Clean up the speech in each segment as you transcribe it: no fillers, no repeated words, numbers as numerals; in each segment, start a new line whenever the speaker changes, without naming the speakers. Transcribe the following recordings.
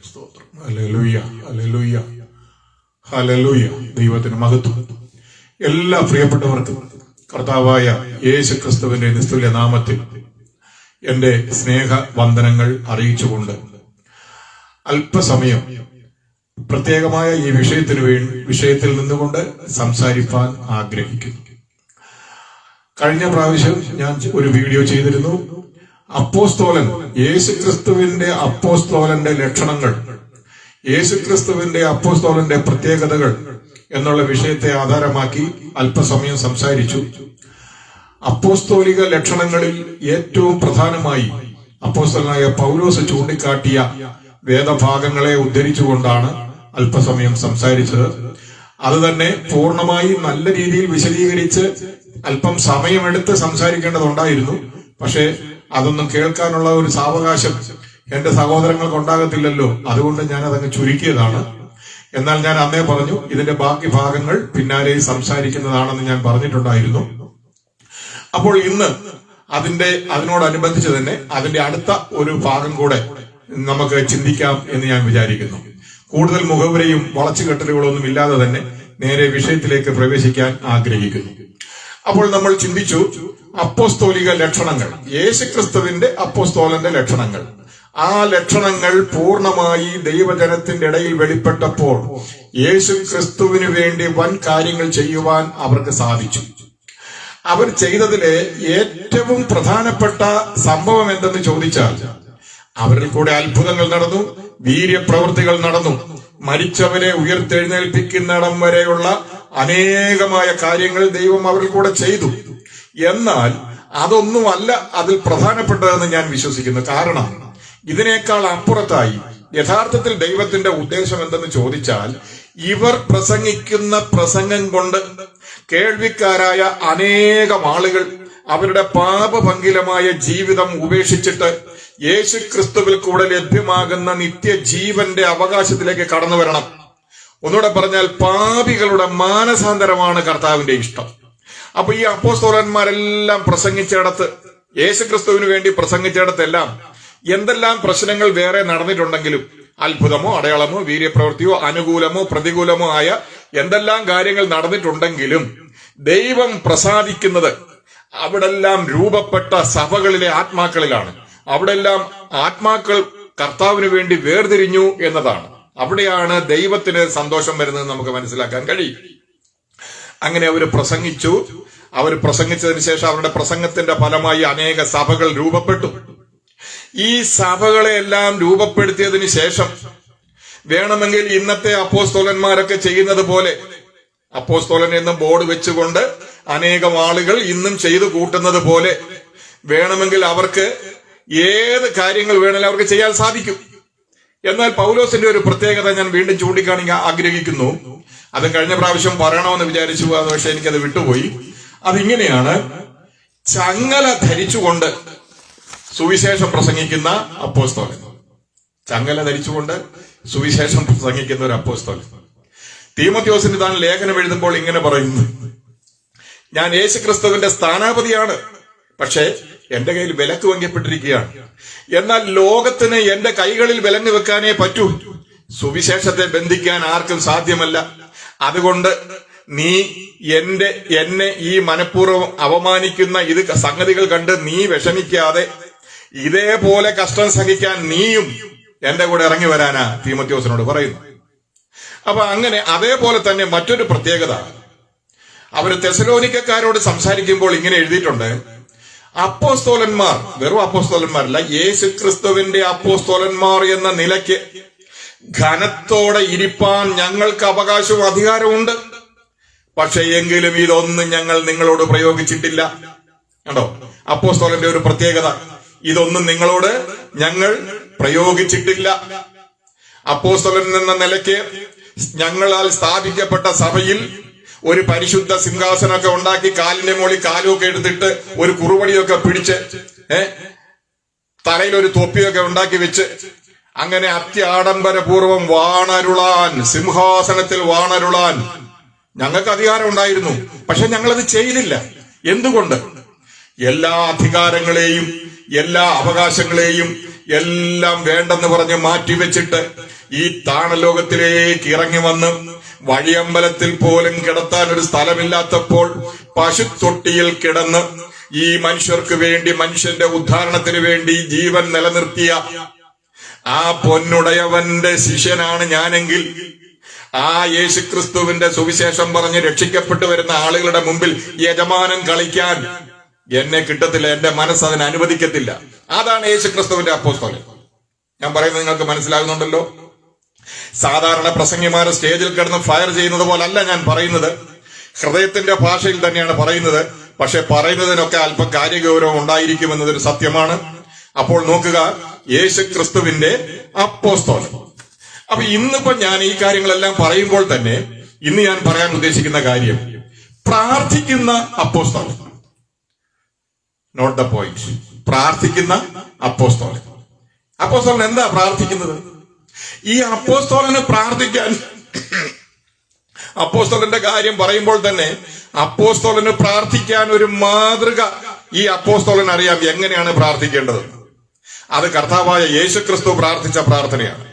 സ്തോത്രം. Hallelujah, hallelujah, hallelujah. ദൈവത്തിന് മഹത്വം. എല്ലാ പ്രിയപ്പെട്ടവർക്കും കർത്താവായ യേശു ക്രിസ്തുവിന്റെ നിസ്തുല്യ നാമത്തിൽ എന്റെ സ്നേഹ വന്ദനങ്ങൾ അറിയിച്ചുകൊണ്ട് അല്പസമയം പ്രത്യേകമായ ഈ വിഷയത്തിൽ നിന്നുകൊണ്ട് സംസാരിപ്പാൻ ആഗ്രഹിക്കുന്നു. കഴിഞ്ഞ പ്രാവശ്യം ഞാൻ ഒരു വീഡിയോ ചെയ്തിരുന്നു. അപ്പോസ്തോലൻ, യേശുക്രിസ്തുവിന്റെ അപ്പോസ്തോലന്റെ ലക്ഷണങ്ങൾ, യേശുക്രിസ്തുവിന്റെ അപ്പോസ്തോലന്റെ പ്രത്യേകതകൾ എന്നുള്ള വിഷയത്തെ ആധാരമാക്കി അല്പസമയം സംസാരിച്ചു. അപ്പോസ്തോലിക ലക്ഷണങ്ങളിൽ ഏറ്റവും പ്രധാനമായി അപ്പോസ്തലനായ പൗലോസ് ചൂണ്ടിക്കാട്ടിയ വേദഭാഗങ്ങളെ ഉദ്ധരിച്ചുകൊണ്ടാണ് അല്പസമയം സംസാരിച്ചത്. അത് തന്നെ പൂർണ്ണമായി നല്ല രീതിയിൽ വിശദീകരിച്ച് അല്പം സമയമെടുത്ത് സംസാരിക്കേണ്ടതുണ്ടായിരുന്നു. പക്ഷെ അതൊന്നും കേൾക്കാനുള്ള ഒരു സാവകാശം എന്റെ സഹോദരങ്ങൾക്ക് ഉണ്ടാകത്തില്ലല്ലോ. അതുകൊണ്ട് ഞാൻ അതങ്ങ് ചുരുക്കിയതാണ്. എന്നാൽ ഞാൻ അന്നേ പറഞ്ഞു, ഇതിന്റെ ബാക്കി ഭാഗങ്ങൾ പിന്നാലെ സംസാരിക്കുന്നതാണെന്ന് ഞാൻ പറഞ്ഞിട്ടുണ്ടായിരുന്നു. അപ്പോൾ ഇന്ന് അതിനോടനുബന്ധിച്ച് തന്നെ അതിന്റെ അടുത്ത ഒരു ഭാഗം കൂടെ നമുക്ക് ചിന്തിക്കാം എന്ന് ഞാൻ വിചാരിക്കുന്നു. കൂടുതൽ മുഖവുരയും വളച്ചുകെട്ടലുകളൊന്നും ഇല്ലാതെ തന്നെ നേരെ വിഷയത്തിലേക്ക് പ്രവേശിക്കാൻ ആഗ്രഹിക്കുന്നു. അപ്പോൾ നമ്മൾ ചിന്തിച്ചു അപ്പോസ്തോലിക ലക്ഷണങ്ങൾ, യേശുക്രിസ്തുവിന്റെ അപ്പോസ്തോലന്റെ ലക്ഷണങ്ങൾ. ആ ലക്ഷണങ്ങൾ പൂർണ്ണമായി ദൈവജനത്തിന്റെ ഇടയിൽ വെളിപ്പെട്ടപ്പോൾ യേശുക്രിസ്തുവിന് വേണ്ടി വൻ കാര്യങ്ങൾ ചെയ്യുവാൻ അവർക്ക് സാധിച്ചു. അവർ ചെയ്തതിലെ ഏറ്റവും പ്രധാനപ്പെട്ട സംഭവം എന്തെന്ന് ചോദിച്ചാൽ, അവരിൽ കൂടെ അത്ഭുതങ്ങൾ നടന്നു, വീര്യപ്രവൃത്തികൾ നടന്നു, മരിച്ചവരെ ഉയർത്തെഴുന്നേൽപ്പിക്കുന്നിടം വരെയുള്ള അനേകമായ കാര്യങ്ങൾ ദൈവം അവരിൽ കൂടെ ചെയ്തു. എന്നാൽ അതൊന്നുമല്ല അതിൽ പ്രധാനപ്പെട്ടതെന്ന് ഞാൻ വിശ്വസിക്കുന്നു. കാരണം ഇതിനേക്കാൾ അപ്പുറത്തായി യഥാർത്ഥത്തിൽ ദൈവത്തിന്റെ ഉദ്ദേശം എന്തെന്ന് ചോദിച്ചാൽ, ഇവർ പ്രസംഗിക്കുന്ന പ്രസംഗം കൊണ്ട് കേൾവിക്കാരായ അനേകം ആളുകൾ അവരുടെ പാപഭംഗിലമായ ജീവിതം ഉപേക്ഷിച്ചിട്ട് യേശുക്രിസ്തുവിൽ കൂടെ ലഭ്യമാകുന്ന നിത്യജീവന്റെ അവകാശത്തിലേക്ക് കടന്നു വരണം. ഒന്നുകൂടെ പറഞ്ഞാൽ, പാപികളുടെ മാനസാന്തരമാണ് കർത്താവിന്റെ ഇഷ്ടം. അപ്പൊ ഈ അപ്പോസ്തലന്മാരെല്ലാം പ്രസംഗിച്ചിടത്ത്, യേശുക്രിസ്തുവിന് വേണ്ടി പ്രസംഗിച്ചിടത്തെല്ലാം എന്തെല്ലാം പ്രശ്നങ്ങൾ വേറെ നടന്നിട്ടുണ്ടെങ്കിലും, അത്ഭുതമോ അടയാളമോ വീര്യപ്രവൃത്തിയോ അനുകൂലമോ പ്രതികൂലമോ ആയ എന്തെല്ലാം കാര്യങ്ങൾ നടന്നിട്ടുണ്ടെങ്കിലും ദൈവം പ്രസാദിക്കുന്നത് അവിടെല്ലാം രൂപപ്പെട്ട സഭകളിലെ ആത്മാക്കളിലാണ്. അവിടെല്ലാം ആത്മാക്കൾ കർത്താവിന് വേണ്ടി വേർതിരിഞ്ഞു എന്നതാണ്. അവിടെയാണ് ദൈവത്തിന് സന്തോഷം വരുന്നത് നമുക്ക് മനസ്സിലാക്കാൻ കഴിയും. അങ്ങനെ അവർ പ്രസംഗിച്ചു. അവർ പ്രസംഗിച്ചതിന് ശേഷം അവരുടെ പ്രസംഗത്തിന്റെ ഫലമായി അനേക സഭകൾ രൂപപ്പെട്ടു. ഈ സഭകളെ എല്ലാം രൂപപ്പെടുത്തിയതിനു ശേഷം വേണമെങ്കിൽ ഇന്നത്തെ അപ്പോസ്തലന്മാരൊക്കെ ചെയ്യുന്നത് പോലെ, അപ്പോസ്തലൻ എന്ന ബോർഡ് വെച്ചുകൊണ്ട് അനേകം ആളുകൾ ഇന്നും ചെയ്തു കൂട്ടുന്നത് പോലെ വേണമെങ്കിൽ അവർക്ക് ഏത് കാര്യങ്ങൾ വേണമെങ്കിലും അവർക്ക് ചെയ്യാൻ സാധിക്കും. എന്നാൽ പൗലോസിന്റെ ഒരു പ്രത്യേകത ഞാൻ വീണ്ടും ചൂണ്ടിക്കാണിക്കാൻ ആഗ്രഹിക്കുന്നു. അത് കഴിഞ്ഞ പ്രാവശ്യം പറയണമെന്ന് വിചാരിച്ചു, പക്ഷെ എനിക്കത് വിട്ടുപോയി. അതിങ്ങനെയാണ്: ചങ്ങല ധരിച്ചുകൊണ്ട് സുവിശേഷം പ്രസംഗിക്കുന്ന അപ്പോസ്തലൻ. ചങ്ങല ധരിച്ചുകൊണ്ട് സുവിശേഷം പ്രസംഗിക്കുന്ന ഒരു അപ്പോസ്തലൻ. തീമോഥെയോസിന് താൻ ലേഖനം എഴുതുമ്പോൾ ഇങ്ങനെ പറയുന്നു: ഞാൻ യേശുക്രിസ്തുവിന്റെ സ്ഥാനാപതിയാണ്, പക്ഷേ എന്റെ കയ്യിൽ വിലക്ക് വങ്കപ്പെട്ടിരിക്കുകയാണ്. എന്നാൽ ലോകത്തിന് എന്റെ കൈകളിൽ വിലങ്ങ് വെക്കാനേ പറ്റൂ. സുവിശേഷത്തെ ബന്ധിക്കാൻ ആർക്കും സാധ്യമല്ല. അതുകൊണ്ട് നീ എന്നെ ഈ മനഃപൂർവ്വം അവമാനിക്കുന്ന ഇത് സംഗതികൾ കണ്ട് നീ വിഷമിക്കാതെ ഇതേപോലെ കഷ്ടം സഹിക്കാൻ നീയും എന്റെ കൂടെ ഇറങ്ങി വരാനാ തീമോഥെയോസിനോട് പറയുന്നു. അപ്പൊ അങ്ങനെ അതേപോലെ തന്നെ മറ്റൊരു പ്രത്യേകത, അവര് തെസലോനിക്കക്കാരോട് സംസാരിക്കുമ്പോൾ ഇങ്ങനെ എഴുതിയിട്ടുണ്ട്: അപ്പോസ്തോലന്മാർ വെറും അപ്പോസ്തോലന്മാരല്ല, യേശുക്രിസ്തുവിന്റെ അപ്പോസ്തോലന്മാർ എന്ന നിലയ്ക്ക് ഘനത്തോടെ ഇരിപ്പാൻ ഞങ്ങൾക്ക് അവകാശവും അധികാരമുണ്ട്. പക്ഷെ എങ്കിലും ഇതൊന്നും ഞങ്ങൾ നിങ്ങളോട് പ്രയോഗിച്ചിട്ടില്ല. കണ്ടോ അപ്പോസ്തലന്റെ ഒരു പ്രത്യേകത? ഇതൊന്നും നിങ്ങളോട് ഞങ്ങൾ പ്രയോഗിച്ചിട്ടില്ല. അപ്പോസ്തലൻ എന്ന നിലയ്ക്ക് ഞങ്ങളാൽ സ്ഥാപിക്കപ്പെട്ട സഭയിൽ ഒരു പരിശുദ്ധ സിംഹാസനമൊക്കെ ഉണ്ടാക്കി കാലിന്റെ മുകളിൽ കാലുമൊക്കെ എടുത്തിട്ട് ഒരു കുറുവടിയൊക്കെ പിടിച്ച് തലയിൽ ഒരു തൊപ്പിയൊക്കെ ഉണ്ടാക്കി വെച്ച് അങ്ങനെ അത്യാഡംബരപൂർവം വാണരുളാൻ, സിംഹാസനത്തിൽ വാണരുളാൻ ഞങ്ങൾക്ക് അധികാരം ഉണ്ടായിരുന്നു. പക്ഷെ ഞങ്ങളത് ചെയ്തില്ല. എന്തുകൊണ്ട്? എല്ലാ അധികാരങ്ങളെയും എല്ലാ അവകാശങ്ങളെയും എല്ലാം വേണ്ടെന്ന് പറഞ്ഞ് മാറ്റിവെച്ചിട്ട് ഈ താണലോകത്തിലേക്ക് ഇറങ്ങി വന്ന് വഴിയമ്പലത്തിൽ പോലും കിടത്താൻ ഒരു സ്ഥലമില്ലാത്തപ്പോൾ പശുത്തൊട്ടിയിൽ കിടന്ന് ഈ മനുഷ്യർക്ക് വേണ്ടി, മനുഷ്യന്റെ ഉദ്ധാരണത്തിന് വേണ്ടി ജീവൻ നിലനിർത്തിയ ആ പൊന്നുടയവന്റെ ശിഷ്യനാണ് ഞാനെങ്കിൽ, ആ യേശുക്രിസ്തുവിന്റെ സുവിശേഷം പറഞ്ഞ് രക്ഷിക്കപ്പെട്ടു വരുന്ന ആളുകളുടെ മുമ്പിൽ യജമാനൻ കളിക്കാൻ എന്നെ കിട്ടത്തില്ല, എന്റെ മനസ്സ് അതിന് അനുവദിക്കത്തില്ല. അതാണ് യേശുക്രിസ്തുവിന്റെ അപ്പോസ്തലൻ. ഞാൻ പറയുന്നത് നിങ്ങൾക്ക് മനസ്സിലാകുന്നുണ്ടല്ലോ. സാധാരണ പ്രസംഗിമാരെ സ്റ്റേജിൽ കിടന്ന് ഫയർ ചെയ്യുന്നത് പോലല്ല ഞാൻ പറയുന്നത്. ഹൃദയത്തിന്റെ ഭാഷയിൽ തന്നെയാണ് പറയുന്നത്. പക്ഷെ പറയുന്നതിനൊക്കെ അല്പം കാര്യഗൗരവം ഉണ്ടായിരിക്കുമെന്നതൊരു സത്യമാണ്. അപ്പോൾ നോക്കുക, യേശുക്രിസ്തുവിന്റെ അപ്പോസ്തലൻ. അപ്പൊ ഇന്നിപ്പോ ഞാൻ ഈ കാര്യങ്ങളെല്ലാം പറയുമ്പോൾ തന്നെ ഇന്ന് ഞാൻ പറയാൻ ഉദ്ദേശിക്കുന്ന കാര്യം പ്രാർത്ഥിക്കുന്ന അപ്പോസ്തലൻ, നോട്ട് ദ പോയിന്റ്. പ്രാർത്ഥിക്കുന്ന അപ്പോസ്തലൻ. അപ്പോസ്തലൻ എന്താ പ്രാർത്ഥിക്കുന്നത്? ഈ അപ്പോസ്തലന് പ്രാർത്ഥിക്കാൻ, അപ്പോസ്തലന്റെ കാര്യം പറയുമ്പോൾ തന്നെ അപ്പോസ്തലന് പ്രാർത്ഥിക്കാൻ ഒരു മാതൃക ഈ അപ്പോസ്തലൻ അറിയാം എങ്ങനെയാണ് പ്രാർത്ഥിക്കേണ്ടത്. അത് കർത്താവായ യേശുക്രിസ്തു പ്രാർത്ഥിച്ച പ്രാർത്ഥനയാണ്.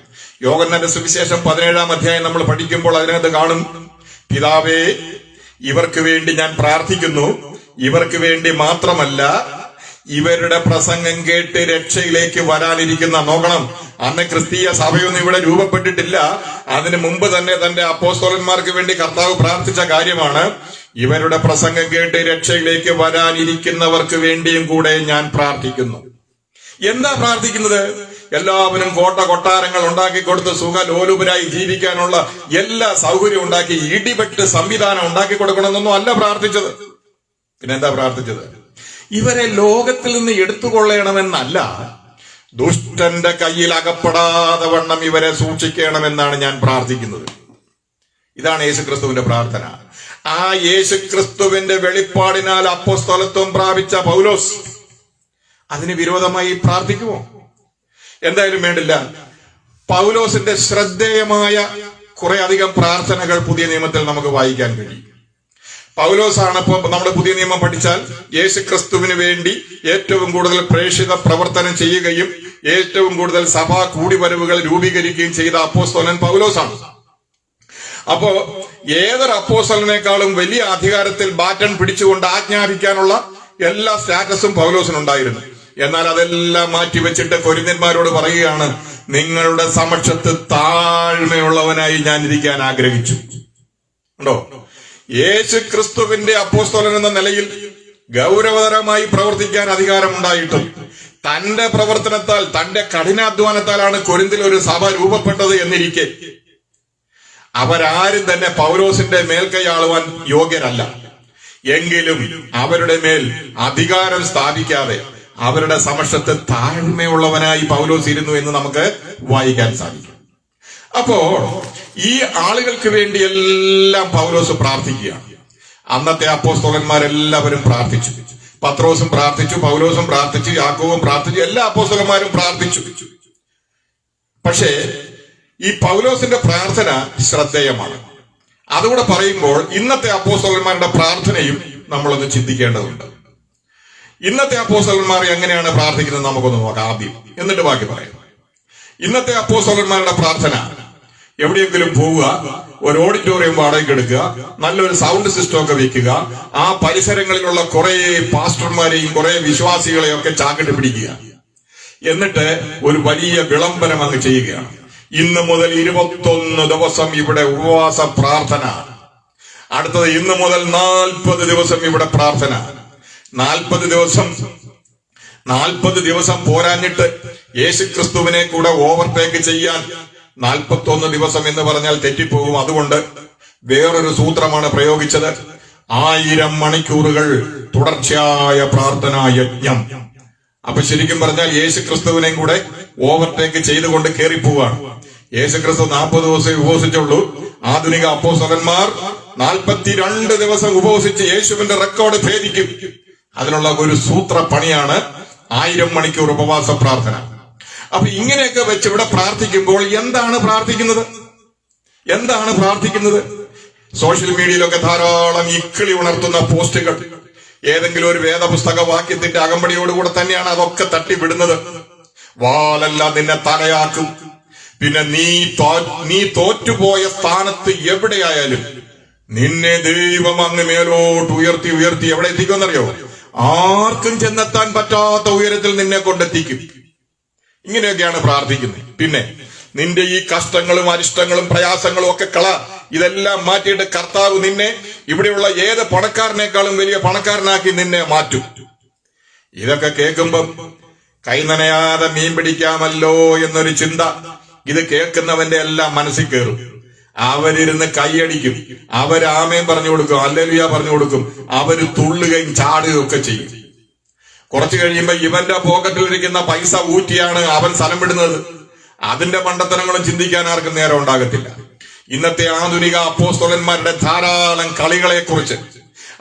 യോഹന്നാന്റെ സുവിശേഷം 17-ാം അധ്യായം നമ്മൾ പഠിക്കുമ്പോൾ അതിനകത്ത് കാണും, പിതാവേ, ഇവർക്ക് വേണ്ടി ഞാൻ പ്രാർത്ഥിക്കുന്നു. ഇവർക്ക് വേണ്ടി മാത്രമല്ല, ഇവരുടെ പ്രസംഗം കേട്ട് രക്ഷയിലേക്ക് വരാനിരിക്കുന്ന, നോക്കണം, അന്ന് ക്രിസ്തീയ സഭയൊന്നും ഇവിടെ രൂപപ്പെട്ടിട്ടില്ല. അതിനു മുമ്പ് തന്നെ തന്റെ അപ്പോസ്തലന്മാർക്ക് വേണ്ടി കർത്താവ് പ്രാർത്ഥിച്ച കാര്യമാണ്, ഇവരുടെ പ്രസംഗം കേട്ട് രക്ഷയിലേക്ക് വരാനിരിക്കുന്നവർക്ക് വേണ്ടിയും കൂടെ ഞാൻ പ്രാർത്ഥിക്കുന്നു. എന്താ പ്രാർത്ഥിക്കുന്നത്? എല്ലാവരും കൊട്ടാരങ്ങൾ ഉണ്ടാക്കി കൊടുത്ത് സുഖലോലുപരായി ജീവിക്കാനുള്ള എല്ലാ സൗകര്യം ഉണ്ടാക്കി ഇടിപെട്ട് സംവിധാനം ഉണ്ടാക്കി കൊടുക്കണമെന്നൊന്നും അല്ല പ്രാർത്ഥിച്ചത്. പിന്നെന്താ പ്രാർത്ഥിച്ചത്? ഇവരെ ലോകത്തിൽ നിന്ന് എടുത്തുകൊള്ളണമെന്നല്ല, ദുഷ്ടന്റെ കയ്യിൽ അകപ്പെടാതെ വണ്ണം ഇവരെ സൂക്ഷിക്കണമെന്നാണ് ഞാൻ പ്രാർത്ഥിക്കുന്നത്. ഇതാണ് യേശുക്രിസ്തുവിന്റെ പ്രാർത്ഥന. ആ യേശുക്രിസ്തുവിന്റെ വെളിപ്പാടിനാൽ അപ്പോസ്തലത്വം പ്രാപിച്ച പൗലോസ് അതിന് വിരോധമായി പ്രാർത്ഥിക്കുമോ? എന്തായാലും വേണ്ടില്ല. പൗലോസിന്റെ ശ്രദ്ധേയമായ കുറെ അധികം പ്രാർത്ഥനകൾ പുതിയ നിയമത്തിൽ നമുക്ക് വായിക്കാൻ കഴിയും. പൗലോസാണ് ഇപ്പൊ നമ്മൾ പുതിയ നിയമം പഠിച്ചാൽ യേശുക്രിസ്തുവിന് വേണ്ടി ഏറ്റവും കൂടുതൽ പ്രേക്ഷിത പ്രവർത്തനം ചെയ്യുകയും ഏറ്റവും കൂടുതൽ സഭാ കൂടിവരവുകൾ രൂപീകരിക്കുകയും ചെയ്ത അപ്പോസ്തലൻ പൗലോസാണ്. അപ്പോ ഏതൊരു അപ്പോസ്തലനേക്കാളും വലിയ അധികാരത്തിൽ ബാറ്റൺ പിടിച്ചുകൊണ്ട് ആജ്ഞാപിക്കാനുള്ള എല്ലാ സ്റ്റാറ്റസും പൗലോസിനുണ്ടായിരുന്നു. എന്നാൽ അതെല്ലാം മാറ്റിവെച്ചിട്ട് കൊരിന്ത്യന്മാരോട് പറയുകയാണ്, നിങ്ങളുടെ സമക്ഷത്ത് താഴ്മയുള്ളവനായി ഞാൻ ഇരിക്കാൻ ആഗ്രഹിച്ചു. ഉണ്ടോ? യേശുക്രിസ്തുവിന്റെ അപ്പോസ്തലൻ എന്ന നിലയിൽ ഗൗരവതരമായി പ്രവർത്തിക്കാൻ അധികാരമുണ്ടായിട്ടും തന്റെ പ്രവർത്തനത്താൽ, തന്റെ കഠിനാധ്വാനത്താലാണ് കൊരിന്തിൽ ഒരു സഭ രൂപപ്പെട്ടത് എന്നിരിക്കെ അവരാരും തന്നെ പൗലോസിന്റെ മേൽക്കൈയാളുവാൻ യോഗ്യരല്ല. എങ്കിലും അവരുടെ മേൽ അധികാരം സ്ഥാപിക്കാതെ അവരുടെ സമക്ഷത്ത് താഴ്മയുള്ളവനായി പൗലോസ് ഇരുന്നു എന്ന് നമുക്ക് വായിക്കാൻ സാധിക്കും. അപ്പോ ഈ ആളുകൾക്ക് വേണ്ടി എല്ലാം പൗലോസ് പ്രാർത്ഥിക്കുകയാണ്. അന്നത്തെ അപ്പോസ്തലന്മാരെല്ലാവരും പ്രാർത്ഥിച്ചു. പത്രോസും പ്രാർത്ഥിച്ചു, പൗലോസും പ്രാർത്ഥിച്ചു, യാക്കോബും പ്രാർത്ഥിച്ചു, എല്ലാ അപ്പോസ്തലന്മാരും പ്രാർത്ഥിച്ചു. പക്ഷേ ഈ പൗലോസിന്റെ പ്രാർത്ഥന ശ്രദ്ധേയമാണ്. അതുകൂടെ പറയുമ്പോൾ ഇന്നത്തെ അപ്പോസ്തലന്മാരുടെ പ്രാർത്ഥനയും നമ്മളൊന്ന് ചിന്തിക്കേണ്ടതുണ്ട്. ഇന്നത്തെ അപ്പോസ്തലന്മാർ എങ്ങനെയാണ് പ്രാർത്ഥിക്കുന്നത് നമുക്കൊന്ന് നോക്കാം ആദ്യം, എന്നിട്ട് ബാക്കി പറയാം. ഇന്നത്തെ അപ്പോസ്തലന്മാരുടെ പ്രാർത്ഥന, എവിടെയെങ്കിലും പോവുക, ഒരു ഓഡിറ്റോറിയം വാടകയ്ക്ക് എടുക്കുക, നല്ലൊരു സൗണ്ട് സിസ്റ്റം ഒക്കെ വെക്കുക, ആ പരിസരങ്ങളിലുള്ള കുറെ പാസ്റ്റർമാരെയും കുറെ വിശ്വാസികളെയും ഒക്കെ ചാക്കിട്ട് പിടിക്കുക, എന്നിട്ട് ഒരു വലിയ വിളംബരം അങ്ങ് ചെയ്യുകയാണ്. ഇന്ന് മുതൽ 21 ദിവസം ഇവിടെ ഉപവാസ പ്രാർത്ഥന, അടുത്തത് ഇന്ന് മുതൽ 40 ദിവസം ഇവിടെ പ്രാർത്ഥന. 40 ദിവസം പോരാഞ്ഞിട്ട് യേശുക്രിസ്തുവിനെ കൂടെ ഓവർടേക്ക് ചെയ്യാൻ 41 ദിവസം എന്ന് പറഞ്ഞാൽ തെറ്റിപ്പോകും. അതുകൊണ്ട് വേറൊരു സൂത്രമാണ് പ്രയോഗിച്ചത്. 1000 മണിക്കൂറുകൾ തുടർച്ചയായ പ്രാർത്ഥനാ യജ്ഞം. അപ്പൊ ശരിക്കും പറഞ്ഞാൽ യേശുക്രിസ്തുവിനെയും കൂടെ ഓവർടേക്ക് ചെയ്തുകൊണ്ട് കയറിപ്പോവാണ്. യേശുക്രിസ്തു 40 ദിവസം ഉപവസിച്ചുള്ളൂ. ആധുനിക അപ്പോസ്തലന്മാർ 42 ദിവസം ഉപവസിച്ച് യേശുവിന്റെ റെക്കോർഡ് ഭേദിക്കും. അതിനുള്ള ഒരു സൂത്ര പണിയാണ് 1000 മണിക്കൂർ ഉപവാസ പ്രാർത്ഥന. അപ്പൊ ഇങ്ങനെയൊക്കെ വെച്ച് ഇവിടെ പ്രാർത്ഥിക്കുമ്പോൾ എന്താണ് പ്രാർത്ഥിക്കുന്നത്? സോഷ്യൽ മീഡിയയിലൊക്കെ ധാരാളം ഇക്കിളി ഉണർത്തുന്ന പോസ്റ്റുകൾ, ഏതെങ്കിലും ഒരു വേദപുസ്തക വാക്യത്തിന്റെ അകമ്പടിയോടുകൂടെ തന്നെയാണ് അതൊക്കെ തട്ടിവിടുന്നത്. വാലല്ല നിന്നെ തലയാക്കും. പിന്നെ നീ തോറ്റുപോയ സ്ഥാനത്ത് എവിടെയായാലും നിന്നെ ദൈവം അങ്ങ് മേലോട്ട് ഉയർത്തി ഉയർത്തി എവിടെ എത്തിക്കുമെന്നറിയോ? ആർക്കും ചെന്നെത്താൻ പറ്റാത്ത ഉയരത്തിൽ നിന്നെ കൊണ്ടെത്തിക്കും. ഇങ്ങനെയൊക്കെയാണ് പ്രാർത്ഥിക്കുന്നത്. പിന്നെ നിന്റെ ഈ കഷ്ടങ്ങളും അരിഷ്ടങ്ങളും പ്രയാസങ്ങളും ഒക്കെ ഇതെല്ലാം മാറ്റിയിട്ട് കർത്താവ് നിന്നെ ഇവിടെയുള്ള ഏത് പണക്കാരനേക്കാളും വലിയ പണക്കാരനാക്കി നിന്നെ മാറ്റും. ഇതൊക്കെ കേൾക്കുമ്പം കൈ നനയാതെ മീൻ പിടിക്കാമല്ലോ എന്നൊരു ചിന്ത ഇത് കേൾക്കുന്നവന്റെ എല്ലാം മനസ്സിൽ കയറും. അവരിരുന്ന് കൈയടിക്കും, ആമേൻ പറഞ്ഞു കൊടുക്കും, ഹല്ലേലൂയ പറഞ്ഞു കൊടുക്കും, അവര് തുള്ളുകയും ചാടുകയും ഒക്കെ ചെയ്യും. കുറച്ചു കഴിയുമ്പോ ഇവന്റെ പോക്കറ്റിലിരിക്കുന്ന പൈസ ഊറ്റിയാണ് അവൻ സ്ഥലം വിടുന്നത്. അതിന്റെ മണ്ടത്തരങ്ങളും ചിന്തിക്കാൻ ആർക്കും നേരം ഉണ്ടാകത്തില്ല. ഇന്നത്തെ ആധുനിക അപ്പോസ്തലന്മാരുടെ ധാരാളം കളികളെ കുറിച്ച്,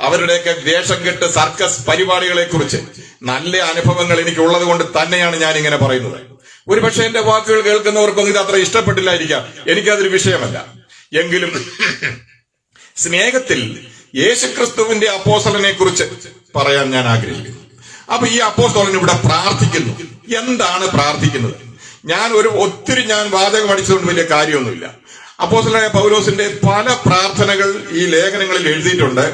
അവരുടെയൊക്കെ വേഷം കെട്ട് സർക്കസ് പരിപാടികളെ കുറിച്ച് നല്ല അനുഭവങ്ങൾ എനിക്കുള്ളത് കൊണ്ട് തന്നെയാണ് ഞാൻ ഇങ്ങനെ പറയുന്നത്. ഒരുപക്ഷെ എന്റെ വാക്കുകൾ കേൾക്കുന്നവർക്കൊന്നും ഇത് അത്ര ഇഷ്ടപ്പെട്ടില്ലായിരിക്കാം, എനിക്കതൊരു വിഷയമല്ല. എങ്കിലും സ്നേഹത്തിൽ യേശുക്രിസ്തുവിന്റെ അപ്പോസ്തലനെ കുറിച്ച് പറയാൻ ഞാൻ ആഗ്രഹിക്കുന്നു. അപ്പൊ ഈ അപ്പോസ്തലൻ ഇവിടെ പ്രാർത്ഥിക്കുന്നു. എന്താണ് പ്രാർത്ഥിക്കുന്നത്? ഒത്തിരി വാചകം അടിച്ചതുകൊണ്ട് വലിയ കാര്യമൊന്നുമില്ല. അപ്പോസ്തലനായ പൗലോസിന്റെ പല പ്രാർത്ഥനകൾ ഈ ലേഖനങ്ങളിൽ എഴുതിയിട്ടുണ്ട്.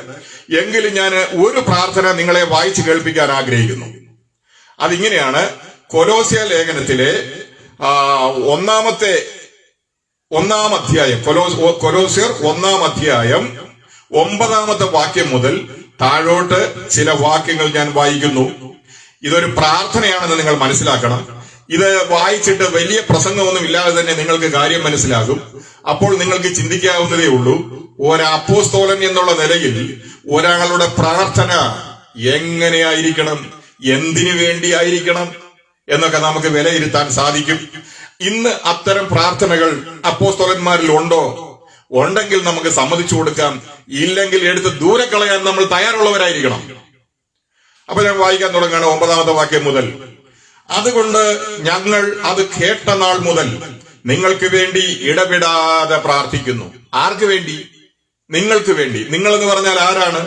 എങ്കിലും ഞാൻ ഒരു പ്രാർത്ഥന നിങ്ങളെ വായിച്ചു കേൾപ്പിക്കാൻ ആഗ്രഹിക്കുന്നു. അതിങ്ങനെയാണ്. കൊലോസ്യ ലേഖനത്തിലെ ഒന്നാം അധ്യായം, കൊലോസ്യർ 1-ാം അധ്യായം 9-ാമത്തെ വാക്യം മുതൽ താഴോട്ട് ചില വാക്യങ്ങൾ ഞാൻ വായിക്കുന്നു. ഇതൊരു പ്രാർത്ഥനയാണെന്ന് നിങ്ങൾ മനസ്സിലാക്കണം. ഇത് വായിച്ചിട്ട് വലിയ പ്രസംഗമൊന്നും ഇല്ലാതെ തന്നെ നിങ്ങൾക്ക് കാര്യം മനസ്സിലാകും. അപ്പോൾ നിങ്ങൾക്ക് ചിന്തിക്കാവുന്നതേ ഉള്ളൂ, ഒരു അപ്പോസ്തലൻ എന്നുള്ള നിലയിൽ ഒരാളുടെ പ്രാർത്ഥന എങ്ങനെയായിരിക്കണം, എന്തിനു വേണ്ടിയായിരിക്കണം എന്നൊക്കെ നമുക്ക് വിലയിരുത്താൻ സാധിക്കും. ഇന്ന് അത്തരം പ്രാർത്ഥനകൾ അപ്പോസ്തലന്മാരിൽ ഉണ്ടെങ്കിൽ നമുക്ക് സമ്മതിച്ചു കൊടുക്കാം, ഇല്ലെങ്കിൽ എടുത്ത് ദൂരെ കളയാൻ നമ്മൾ തയ്യാറുള്ളവരായിരിക്കണം. അപ്പൊ ഞാൻ വായിക്കാൻ തുടങ്ങുകയാണ് 9-ാമത്തെ വാക്യം മുതൽ. അതുകൊണ്ട് ഞങ്ങൾ അത് കേട്ട നാൾ മുതൽ നിങ്ങൾക്ക് വേണ്ടി ഇടപെടാതെ പ്രാർത്ഥിക്കുന്നു. ആർക്ക് വേണ്ടി? നിങ്ങൾക്ക് വേണ്ടി. നിങ്ങൾ എന്ന് പറഞ്ഞാൽ ആരാണ്?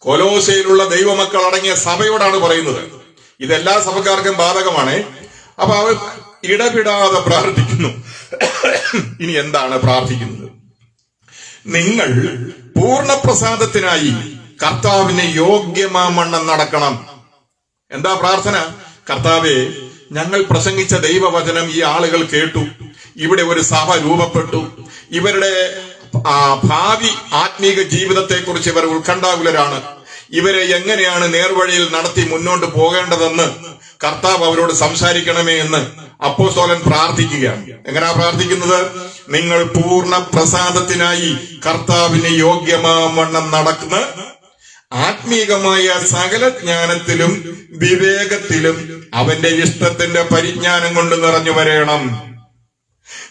കൊലോസയിലുള്ള ദൈവമക്കൾ അടങ്ങിയ സഭയോടാണ് പറയുന്നത്. ഇതെല്ലാ സഭക്കാർക്കും ബാധകമാണ്. അപ്പൊ അവർ ഇടപെടാതെ പ്രാർത്ഥിക്കുന്നു. ഇനി എന്താണ് പ്രാർത്ഥിക്കുന്നത്? നിങ്ങൾ പൂർണ്ണപ്രസാദത്തിനായി കർത്താവിന് യോഗ്യമാമണ്ണം നടക്കണം. എന്താ പ്രാർത്ഥന? കർത്താവേ, ഞങ്ങൾ പ്രസംഗിച്ച ദൈവവചനം ഈ ആളുകൾ കേട്ടു, ഇവിടെ ഒരു സഭ രൂപപ്പെട്ടു, ഇവരുടെ ഭാവി ആത്മീക ജീവിതത്തെ കുറിച്ച് ഇവർ ഉത്കണ്ഠാകുലരാണ്, ഇവരെ എങ്ങനെയാണ് നേർവഴിയിൽ നടത്തി മുന്നോട്ട് പോകേണ്ടതെന്ന് കർത്താവ് അവരോട് സംസാരിക്കണമേ എന്ന് അപ്പോസ്തലൻ പ്രാർത്ഥിക്കുകയാണ്. എങ്ങനെയാ പ്രാർത്ഥിക്കുന്നത്? നിങ്ങൾ പൂർണ്ണ പ്രസാദത്തിനായി കർത്താവിന് യോഗ്യമാവണ്ണം നടക്കുന്ന ആത്മീകമായ സകല ജ്ഞാനത്തിലും വിവേകത്തിലും അവന്റെ ഇഷ്ടത്തിന്റെ പരിജ്ഞാനം കൊണ്ട് നിറഞ്ഞു വരണം.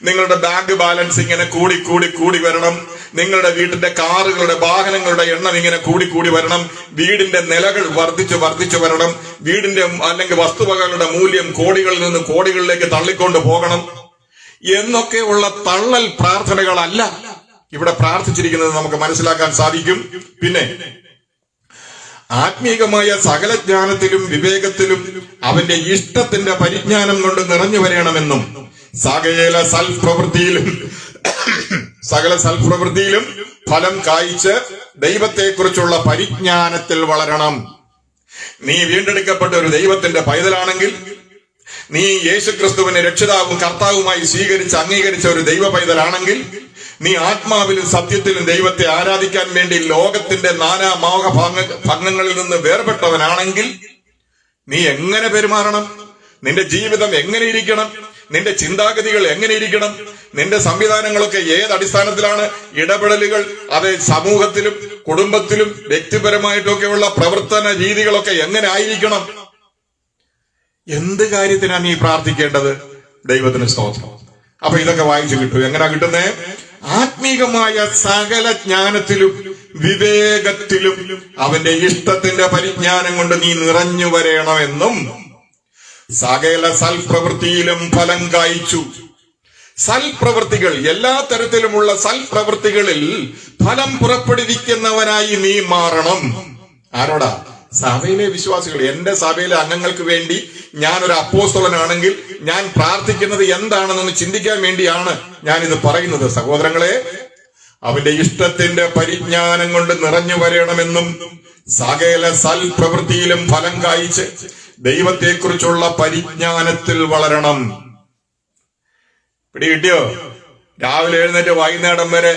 നിങ്ങളുടെ ബാങ്ക് ബാലൻസ് ഇങ്ങനെ കൂടി വരണം. നിങ്ങളുടെ വീട്ടിന്റെ കാറുകളുടെ വാഹനങ്ങളുടെ എണ്ണം ഇങ്ങനെ കൂടി വരണം. വീടിന്റെ നിലകൾ വർദ്ധിച്ചു വരണം. വീടിന്റെ അല്ലെങ്കിൽ വസ്തുവകകളുടെ മൂല്യം കോടികളിൽ നിന്ന് കോടികളിലേക്ക് തള്ളിക്കൊണ്ട് പോകണം എന്നൊക്കെയുള്ള തള്ളൽ പ്രാർത്ഥനകളല്ല ഇവിടെ പ്രാർത്ഥിച്ചിരിക്കുന്നത് നമുക്ക് മനസ്സിലാക്കാൻ സാധിക്കും. പിന്നെ ആത്മീകമായ സകല ജ്ഞാനത്തിലും വിവേകത്തിലും അവന്റെ ഇഷ്ടത്തിന്റെ പരിജ്ഞാനം കൊണ്ട് നിറഞ്ഞു വരണമെന്നും സകല സൽപ്രവൃത്തിയിലും ഫലം കായ്ച്ച് ദൈവത്തെക്കുറിച്ചുള്ള പരിജ്ഞാനത്തിൽ വളരണം. നീ വീണ്ടെടുക്കപ്പെട്ട ഒരു ദൈവത്തിന്റെ പൈതലാണെങ്കിൽ, നീ യേശുക്രിസ്തുവിനെ രക്ഷിതാവും കർത്താവുമായി അംഗീകരിച്ച ഒരു ദൈവ പൈതലാണെങ്കിൽ, നീ ആത്മാവിലും സത്യത്തിലും ദൈവത്തെ ആരാധിക്കാൻ വേണ്ടി ലോകത്തിന്റെ നാനാ ഭംഗങ്ങളിൽ നിന്ന് വേർപെട്ടവനാണെങ്കിൽ നീ എങ്ങനെ പെരുമാറണം? നിന്റെ ജീവിതം എങ്ങനെ ഇരിക്കണം? നിന്റെ ചിന്താഗതികൾ എങ്ങനെ ഇരിക്കണം? നിന്റെ സംവിധാനങ്ങളൊക്കെ ഏത് അടിസ്ഥാനത്തിലാണ്? ഇടപെടലുകൾ അത് സമൂഹത്തിലും കുടുംബത്തിലും വ്യക്തിപരമായിട്ടൊക്കെയുള്ള പ്രവർത്തന രീതികളൊക്കെ എങ്ങനെ ആയിരിക്കണം? എന്ത് കാര്യത്തിനാണ് നീ പ്രാർത്ഥിക്കേണ്ടത്? ദൈവത്തിന് സ്തോത്രം. അപ്പൊ ഇതൊക്കെ വായിച്ചു കിട്ടും. എങ്ങനെയാ കിട്ടുന്നേ? ആത്മീകമായ സകല ജ്ഞാനത്തിലും വിവേകത്തിലും അവന്റെ ഇഷ്ടത്തിന്റെ പരിജ്ഞാനം കൊണ്ട് നീ നിറഞ്ഞു വരണമെന്നും സകല സൽപ്രവൃത്തിയിലും ഫലം കായ്ച്ചു. സൽപ്രവൃത്തികൾ, എല്ലാ തരത്തിലുമുള്ള സൽപ്രവൃത്തികളിൽ ഫലം പുറപ്പെടുവിക്കുന്നവനായി നീ മാറണം. ആരോടാ? സഭയിലെ വിശ്വാസികൾ, എന്റെ സഭയിലെ അംഗങ്ങൾക്ക് വേണ്ടി ഞാൻ ഒരു അപ്പോസ്തലനാണെങ്കിൽ ഞാൻ പ്രാർത്ഥിക്കുന്നത് എന്താണെന്നൊന്ന് ചിന്തിക്കാൻ വേണ്ടിയാണ് ഞാൻ ഇത് പറയുന്നത്. സഹോദരങ്ങളെ, അവന്റെ ഇഷ്ടത്തിന്റെ പരിജ്ഞാനം കൊണ്ട് നിറഞ്ഞു വരണമെന്നും സകല സൽപ്രവൃത്തിയിലും ഫലം കായ്ച്ച് ദൈവത്തെക്കുറിച്ചുള്ള പരിജ്ഞാനത്തിൽ വളരണം. പിടികിട്ടിയോ? രാവിലെ എഴുന്നേറ്റ് വൈകുന്നേരം വരെ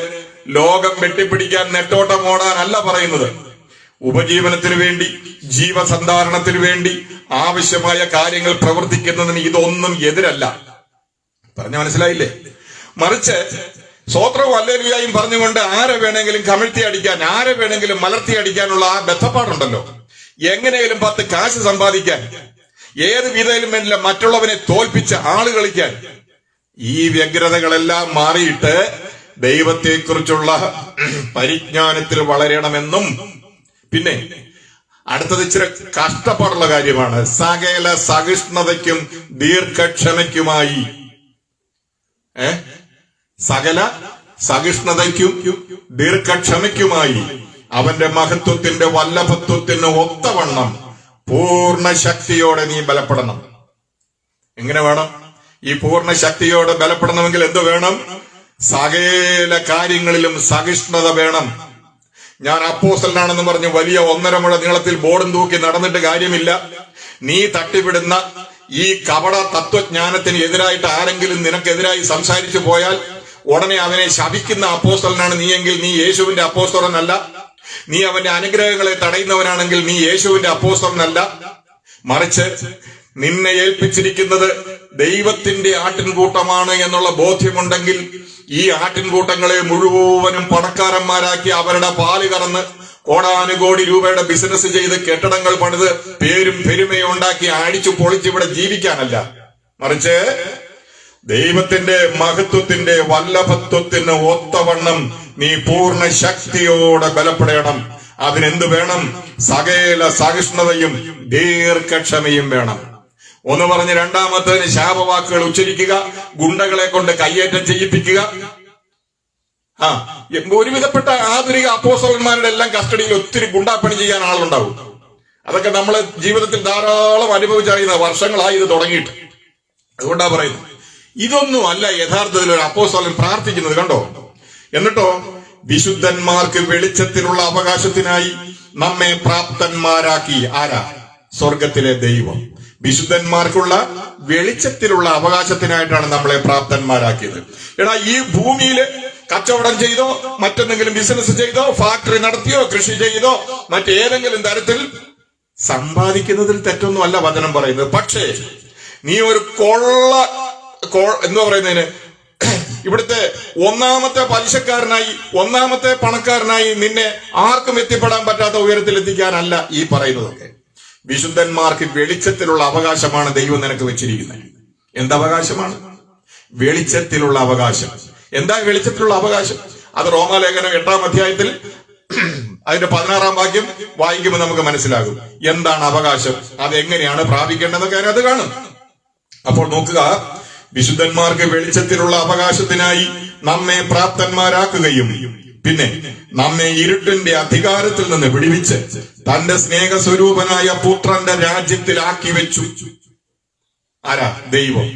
ലോകം വെട്ടിപ്പിടിക്കാൻ നെട്ടോട്ടം ഓടാനല്ല പറയുന്നത്. ഉപജീവനത്തിനു വേണ്ടി, ജീവസന്ധാരണത്തിനു വേണ്ടി ആവശ്യമായ കാര്യങ്ങൾ പ്രവർത്തിക്കുന്നതിന് ഇതൊന്നും എതിരല്ല. പറഞ്ഞ മനസ്സിലായില്ലേ? മറിച്ച് സ്വോത്രവും ഹല്ലേലൂയയും പറഞ്ഞുകൊണ്ട് ആരെ വേണമെങ്കിലും കമിഴ്ത്തി അടിക്കാൻ, ആരെ വേണമെങ്കിലും മലർത്തി അടിക്കാനുള്ള ആ ബന്ധപ്പാടുണ്ടല്ലോ. എങ്ങനെയും 10 കാശ് സമ്പാദിക്കാൻ, ഏത് വിധയിലും വേണ്ടില്ല മറ്റുള്ളവനെ തോൽപ്പിച്ച് ആള് കളിക്കാൻ, ഈ വ്യഗ്രതകളെല്ലാം മാറിയിട്ട് ദൈവത്തെക്കുറിച്ചുള്ള പരിജ്ഞാനത്തിൽ വളരണമെന്നും, പിന്നെ അടുത്തത് ഇച്ചിരി കഷ്ടപ്പാടുള്ള കാര്യമാണ്, സകല സഹിഷ്ണുതയ്ക്കും ദീർഘക്ഷമയ്ക്കുമായി. സകല സഹിഷ്ണുതയ്ക്കും ദീർഘക്ഷമയ്ക്കുമായി അവന്റെ മഹത്വത്തിന്റെ വല്ലഭത്വത്തിന് ഒത്തവണ്ണം പൂർണ്ണ ശക്തിയോടെ നീ ബലപ്പെടണം. എങ്ങനെ വേണം? ഈ പൂർണ്ണ ശക്തിയോടെ ബലപ്പെടണമെങ്കിൽ എന്ത് വേണം? സകല കാര്യങ്ങളിലും സഹിഷ്ണുത വേണം. ഞാൻ അപ്പോസ്തലനാണെന്ന് പറഞ്ഞ് വലിയ 1.5 മുഴ നീളത്തിൽ ബോർഡും തൂക്കി നടന്നിട്ട് കാര്യമില്ല. നീ തട്ടിവിടുന്ന ഈ കപട തത്വജ്ഞാനത്തിന് എതിരായിട്ട് ആരെങ്കിലും നിനക്കെതിരായി സംസാരിച്ചു പോയാൽ ഉടനെ അവനെ ശപിക്കുന്ന അപ്പോസ്തലനാണ് നീയെങ്കിൽ നീ യേശുവിന്റെ അപ്പോസ്തലനല്ല. നീ അവന്റെ അനുഗ്രഹങ്ങളെ തടയുന്നവനാണെങ്കിൽ നീ യേശുവിന്റെ അപ്പോസ്തലനല്ല. മറിച്ച് നിന്നെ ഏൽപ്പിച്ചിരിക്കുന്നത് ദൈവത്തിന്റെ ആട്ടിൻകൂട്ടമാണ് എന്നുള്ള ബോധ്യമുണ്ടെങ്കിൽ ഈ ആട്ടിൻകൂട്ടങ്ങളെ മുഴുവനും പണക്കാരന്മാരാക്കി അവരുടെ പാല് കറന്ന് കോടാനുകോടി രൂപയുടെ ബിസിനസ് ചെയ്ത് കെട്ടിടങ്ങൾ പണിത് പേരും പെരുമയും ഉണ്ടാക്കി അടിച്ചു പൊളിച്ച് ഇവിടെ ജീവിക്കാനല്ല, മറിച്ച് ദൈവത്തിന്റെ മഹത്വത്തിന്റെ വല്ലഭത്വത്തിന് ഒത്തവണ്ണം നീ പൂർണ്ണ ശക്തിയോടെ ബലപ്പെടണം. അതിനെന്ത് വേണം? സകല സഹിഷ്ണുതയും ദീർഘക്ഷമയും വേണം. ഒന്ന് പറഞ്ഞ് രണ്ടാമത്തേന് ശാപവാക്കുകൾ ഉച്ചരിക്കുക, ഗുണ്ടകളെ കൊണ്ട് കയ്യേറ്റം ചെയ്യിപ്പിക്കുക. ഒരുവിധപ്പെട്ട ആധുനിക അപ്പോസ്തലന്മാരുടെ എല്ലാം കസ്റ്റഡിയിൽ ഒത്തിരി ഗുണ്ടാപ്പണി ചെയ്യാൻ ആളുണ്ടാവും. അതൊക്കെ നമ്മള് ജീവിതത്തിൽ ധാരാളം അനുഭവിച്ചറിയുന്ന വർഷങ്ങളായി ഇത് തുടങ്ങിയിട്ട്. അതുകൊണ്ടാ പറയുന്നത്, ഇതൊന്നും അല്ല യഥാർത്ഥത്തിൽ ഒരു അപ്പോസ്തലൻ പ്രാർത്ഥിക്കുന്നത്. കണ്ടോ? എന്നിട്ടോ, വിശുദ്ധന്മാർക്ക് വെളിച്ചത്തിലുള്ള അവകാശത്തിനായി നമ്മെ പ്രാപ്തന്മാരാക്കി. ആരാ? സ്വർഗത്തിലെ ദൈവം. വിശുദ്ധന്മാർക്കുള്ള വെളിച്ചത്തിലുള്ള അവകാശത്തിനായിട്ടാണ് നമ്മളെ പ്രാപ്തന്മാരാക്കിയത്. എടാ, ഈ ഭൂമിയില് കച്ചവടം ചെയ്തോ, മറ്റെന്തെങ്കിലും ബിസിനസ് ചെയ്തോ, ഫാക്ടറി നടത്തിയോ, കൃഷി ചെയ്തോ, മറ്റേതെങ്കിലും തരത്തിൽ സമ്പാദിക്കുന്നതിൽ തെറ്റൊന്നും അല്ല വചനം പറയുന്നത്. പക്ഷേ നീ ഒരു എന്താ പറയുന്നതിന്, ഇവിടുത്തെ ഒന്നാമത്തെ പലിശക്കാരനായി, ഒന്നാമത്തെ പണക്കാരനായി നിന്നെ ആർക്കും എത്തിപ്പെടാൻ പറ്റാത്ത ഉയരത്തിൽ എത്തിക്കാനല്ല ഈ പറയുന്നതൊക്കെ. വിശുദ്ധന്മാർക്ക് വെളിച്ചത്തിലുള്ള അവകാശമാണ് ദൈവം നിനക്ക് വെച്ചിരിക്കുന്നത്. എന്തവകാശമാണ്? വെളിച്ചത്തിലുള്ള അവകാശം. എന്താ വെളിച്ചത്തിലുള്ള അവകാശം? അത് റോമാലേഖനം 8-ാം അധ്യായത്തിൽ അതിന്റെ 16-ാം വാക്യം വായിക്കുമ്പോൾ നമുക്ക് മനസ്സിലാകും എന്താണ് അവകാശം, അതെങ്ങനെയാണ് പ്രാപിക്കേണ്ടതെന്നൊക്കെ അത് കാണും. അപ്പോൾ നോക്കുക, വിശുദ്ധന്മാർക്ക് വെളിച്ചത്തിലുള്ള അവകാശത്തിനായി നമ്മെ പ്രാപ്തന്മാരാക്കുകയും പിന്നെ നമ്മെ ഇരുട്ടിന്റെ അധികാരത്തിൽ നിന്ന് വിടുവിച്ച് തന്റെ സ്നേഹസ്വരൂപനായ പുത്രന്റെ രാജ്യത്തിലാക്കി വെച്ചു. ആരാ? ദൈവം.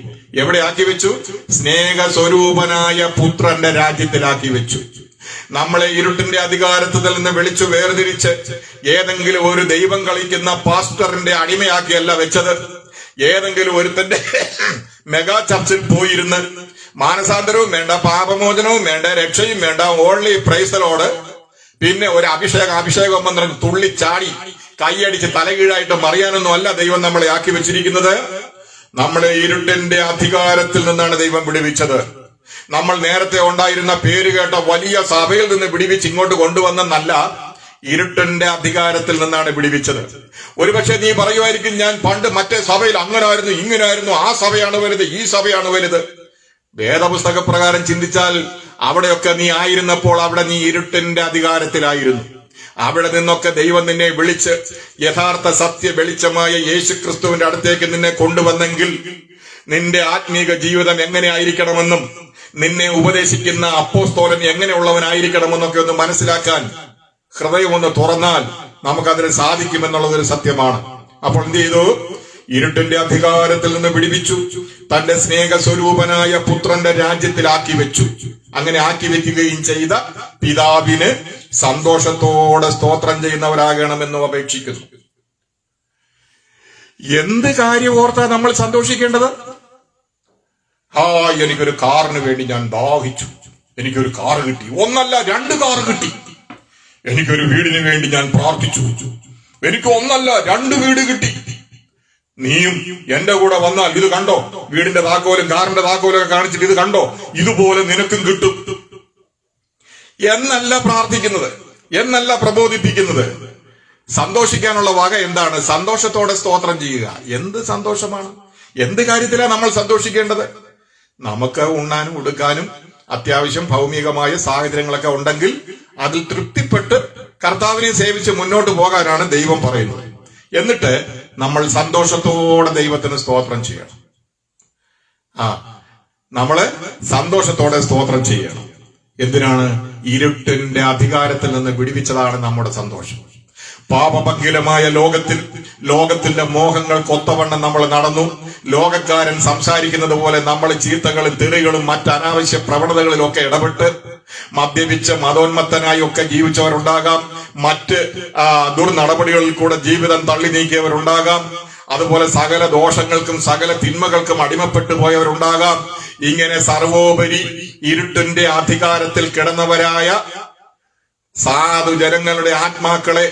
എവിടെ ആക്കി വെച്ചു? സ്നേഹസ്വരൂപനായ പുത്രന്റെ രാജ്യത്തിലാക്കി വെച്ചു. നമ്മളെ ഇരുട്ടിന്റെ അധികാരത്തിൽ നിന്ന് വിളിച്ചു വേർതിരിച്ച് ഏതെങ്കിലും ഒരു ദൈവം കളിക്കുന്ന പാസ്റ്ററിന്റെ അടിമയാക്കിയല്ല വെച്ചത്. ഏതെങ്കിലും ഒരുത്തന്റെ മെഗാ ചർച്ചിൽ പോയിരുന്ന് മാനസാന്തരവും വേണ്ട, പാപമോചനവും വേണ്ട, രക്ഷയും വേണ്ട, ഓൺലി പ്രൈസ് ദി ലോർഡ്, പിന്നെ ഒരു അഭിഷേകം മന്ത്രം തുള്ളി ചാടി കൈയടിച്ച് തലകീഴായിട്ട് മറിയാനൊന്നും അല്ല ദൈവം നമ്മളെ ആക്കി വെച്ചിരിക്കുന്നത്. നമ്മളെ ഇരുട്ടിന്റെ അധികാരത്തിൽ നിന്നാണ് ദൈവം വിടുവിച്ചത്. നമ്മൾ നേരത്തെ ഉണ്ടായിരുന്ന പേര് കേട്ട വലിയ സഭയിൽ നിന്ന് വിടുവിച്ച് ഇങ്ങോട്ട് കൊണ്ടുവന്നെന്നല്ല, ഇരുട്ടിന്റെ അധികാരത്തിൽ നിന്നാണ് വിടുവിച്ചത്. ഒരുപക്ഷെ നീ പറയുമായിരിക്കും, ഞാൻ പണ്ട് മറ്റേ സഭയിൽ അങ്ങനായിരുന്നു, ഇങ്ങനായിരുന്നു, ആ സഭയാണ് വലുത്, ഈ സഭയാണ് വലുത്. വേദപുസ്തക പ്രകാരം ചിന്തിച്ചാൽ അവിടെയൊക്കെ നീ ആയിരുന്നപ്പോൾ അവിടെ നീ ഇരുട്ടിന്റെ അധികാരത്തിലായിരുന്നു. അവിടെ നിന്നൊക്കെ ദൈവം നിന്നെ വിളിച്ച് യഥാർത്ഥ സത്യ വെളിച്ചമായ യേശുക്രിസ്തുവിന്റെ അടുത്തേക്ക് നിന്നെ കൊണ്ടുവന്നെങ്കിൽ നിന്റെ ആത്മീക ജീവിതം എങ്ങനെ ആയിരിക്കണമെന്നും നിന്നെ ഉപദേശിക്കുന്ന അപ്പോസ്തലൻ എങ്ങനെയുള്ളവനായിരിക്കണമെന്നൊക്കെ ഒന്ന് മനസ്സിലാക്കാൻ ഹൃദയം ഒന്ന് തുറന്നാൽ നമുക്കതിന് സാധിക്കുമെന്നുള്ളത് ഒരു സത്യമാണ്. അപ്പോൾ എന്ത് ചെയ്തു? ഇരുട്ടിന്റെ അധികാരത്തിൽ നിന്ന് വിടുവിച്ചു, തന്റെ സ്നേഹസ്വരൂപനായ പുത്രന്റെ രാജ്യത്തിലാക്കി വെച്ചു. അങ്ങനെ ആക്കി വെക്കുകയും ചെയ്ത പിതാവിന് സന്തോഷത്തോടെ സ്തോത്രം ചെയ്യുന്നവരാകണമെന്നും അപേക്ഷിക്കുന്നു. എന്ത് കാര്യം ഓർത്താ നമ്മൾ സന്തോഷിക്കേണ്ടത്? എനിക്കൊരു കാറിന് വേണ്ടി ഞാൻ ദാഹിച്ചു, എനിക്കൊരു കാർ കിട്ടി. ഒന്നല്ല, 2 കാർ കിട്ടി. എനിക്കൊരു വീടിന് വേണ്ടി ഞാൻ പ്രാർത്ഥിച്ചു, എനിക്ക് ഒന്നല്ല 2 വീട് കിട്ടി. നീയും എന്റെ കൂടെ വന്നാൽ ഇത് കണ്ടോ, വീടിന്റെ താക്കോലും കാറിന്റെ താക്കോലും ഒക്കെ കാണിച്ചിട്ട് ഇത് കണ്ടോ, ഇതുപോലെ നിനക്കും കിട്ടും എന്നല്ല പ്രാർത്ഥിക്കുന്നത്, എന്നല്ല പ്രബോധിപ്പിക്കുന്നത്. സന്തോഷിക്കാനുള്ള വക എന്താണ്? സന്തോഷത്തോടെ സ്തോത്രം ചെയ്യുക. എന്ത് സന്തോഷമാണ്? എന്ത് കാര്യത്തിലാണ് നമ്മൾ സന്തോഷിക്കേണ്ടത്? നമുക്ക് ഉണ്ണാനും ഉടുക്കാനും അത്യാവശ്യം ഭൗമികമായ സാഹചര്യങ്ങളൊക്കെ ഉണ്ടെങ്കിൽ അതിൽ തൃപ്തിപ്പെട്ട് കർത്താവിനെ സേവിച്ച് മുന്നോട്ട് പോകാനാണ് ദൈവം പറയുന്നത്. എന്നിട്ട് നമ്മൾ സന്തോഷത്തോടെ ദൈവത്തിന് സ്തോത്രം ചെയ്യണം. നമ്മള് സന്തോഷത്തോടെ സ്തോത്രം ചെയ്യണം. എന്തിനാണ്? ഇരുട്ടിന്റെ അധികാരത്തിൽ നിന്ന് വിടുവിച്ചതാണ് നമ്മുടെ സന്തോഷം. പാപപങ്കിലമായ ലോകത്തിന്റെ മോഹങ്ങൾക്കൊത്തവണ്ണം നമ്മൾ നടന്നു. ലോകക്കാരൻ സംസാരിക്കുന്നത് പോലെ നമ്മൾ ചീത്തകളും തെറികളും മറ്റ് അനാവശ്യ പ്രവണതകളിലൊക്കെ ഇടപെട്ട് മദ്യപിച്ച് മതോന്മത്തനായി ഒക്കെ ജീവിച്ചവരുണ്ടാകാം. മറ്റ് ദുർനടപടികളിൽ കൂടെ ജീവിതം തള്ളി നീക്കിയവരുണ്ടാകാം. അതുപോലെ സകല ദോഷങ്ങൾക്കും സകല തിന്മകൾക്കും അടിമപ്പെട്ടു പോയവരുണ്ടാകാം. ഇങ്ങനെ സർവോപരി ഇരുട്ടിന്റെ അധികാരത്തിൽ കിടന്നവരായ സാധു ജനങ്ങളുടെ ആത്മാക്കളെ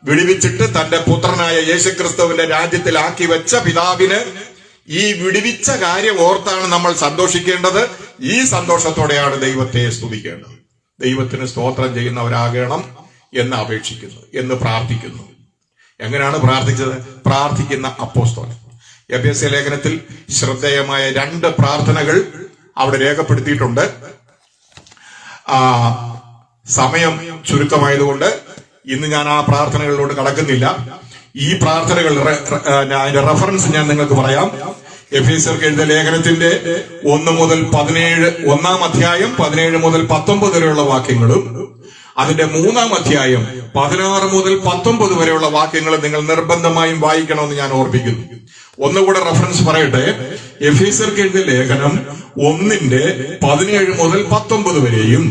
വിടുവിച്ചിട്ട് തന്റെ പുത്രനായ യേശുക്രിസ്തുവിന്റെ രാജ്യത്തിലാക്കി വെച്ച പിതാവിന് ഈ വിടുവിച്ച കാര്യം ഓർത്താണ് നമ്മൾ സന്തോഷിക്കേണ്ടത്. ഈ സന്തോഷത്തോടെയാണ് ദൈവത്തെ സ്തുതിക്കേണ്ടത്. ദൈവത്തിന് സ്തോത്രം ചെയ്യുന്നവരാകണം എന്ന് അപേക്ഷിക്കുന്നു, എന്ന് പ്രാർത്ഥിക്കുന്നു. എങ്ങനെയാണ് പ്രാർത്ഥിച്ചത്? പ്രാർത്ഥിക്കുന്ന അപ്പോസ്തലൻ. എഫേസ്യ ലേഖനത്തിൽ ശ്രദ്ധേയമായ 2 പ്രാർത്ഥനകൾ അവിടെ രേഖപ്പെടുത്തിയിട്ടുണ്ട്. സമയം ചുരുക്കമായതുകൊണ്ട് ഇന്ന് ഞാൻ ആ പ്രാർത്ഥനകളിലോട്ട് കടക്കുന്നില്ല. ഈ പ്രാർത്ഥനകൾ അതിന്റെ റെഫറൻസ് ഞാൻ നിങ്ങൾക്ക് പറയാം. എഫേസ്യർക്ക് എഴുതിയ ലേഖനത്തിന്റെ 1 മുതൽ 17, 1-ാം അധ്യായം 17 മുതൽ 19 വരെയുള്ള വാക്യങ്ങളും അതിന്റെ 3-ാം അധ്യായം 16 മുതൽ 19 വരെയുള്ള വാക്യങ്ങളും നിങ്ങൾ നിർബന്ധമായും വായിക്കണമെന്ന് ഞാൻ ഓർപ്പിക്കുന്നു. ഒന്നുകൂടെ റെഫറൻസ് പറയട്ടെ. എഫേസ്യർക്ക് എഴുതിയ ലേഖനം 1-ന്റെ 17 മുതൽ 19 വരെയും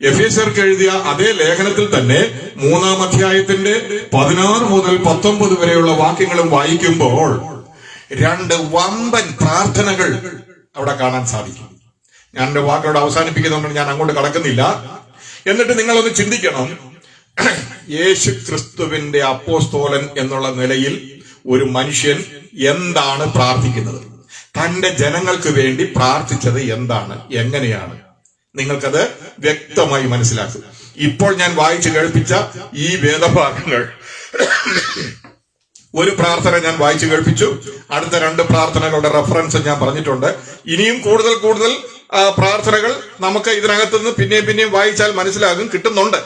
എഫേസ്യർക്ക് എഴുതിയ അതേ ലേഖനത്തിൽ തന്നെ 3-ാം അധ്യായത്തിന്റെ 16 മുതൽ 19 വരെയുള്ള വാക്യങ്ങളും വായിക്കുമ്പോൾ 2 വമ്പൻ പ്രാർത്ഥനകൾ അവിടെ കാണാൻ സാധിക്കും. ഞാൻ എന്റെ വാക്കുകളോട് അവസാനിപ്പിക്കുന്നുണ്ട്, ഞാൻ അങ്ങോട്ട് കടക്കുന്നില്ല. എന്നിട്ട് നിങ്ങളൊന്ന് ചിന്തിക്കണം, യേശു ക്രിസ്തുവിന്റെ അപ്പോസ്തോലൻ എന്നുള്ള നിലയിൽ ഒരു മനുഷ്യൻ എന്താണ് പ്രാർത്ഥിക്കുന്നത്? തന്റെ ജനങ്ങൾക്ക് വേണ്ടി പ്രാർത്ഥിച്ചത് എന്താണ്, എങ്ങനെയാണ്? നിങ്ങൾക്കത് വ്യക്തമായി മനസ്സിലാക്കും. ഇപ്പോൾ ഞാൻ വായിച്ചു കേൾപ്പിച്ച ഈ വേദഭാഗങ്ങൾ, ഒരു പ്രാർത്ഥന ഞാൻ വായിച്ചു കേൾപ്പിച്ചു. അടുത്ത 2 പ്രാർത്ഥനകളുടെ റെഫറൻസ് ഞാൻ പറഞ്ഞിട്ടുണ്ട്. ഇനിയും കൂടുതൽ പ്രാർത്ഥനകൾ നമുക്ക് ഇതിനകത്തുനിന്ന് പിന്നെയും വായിച്ചാൽ മനസ്സിലാകും, കിട്ടുന്നുണ്ട്.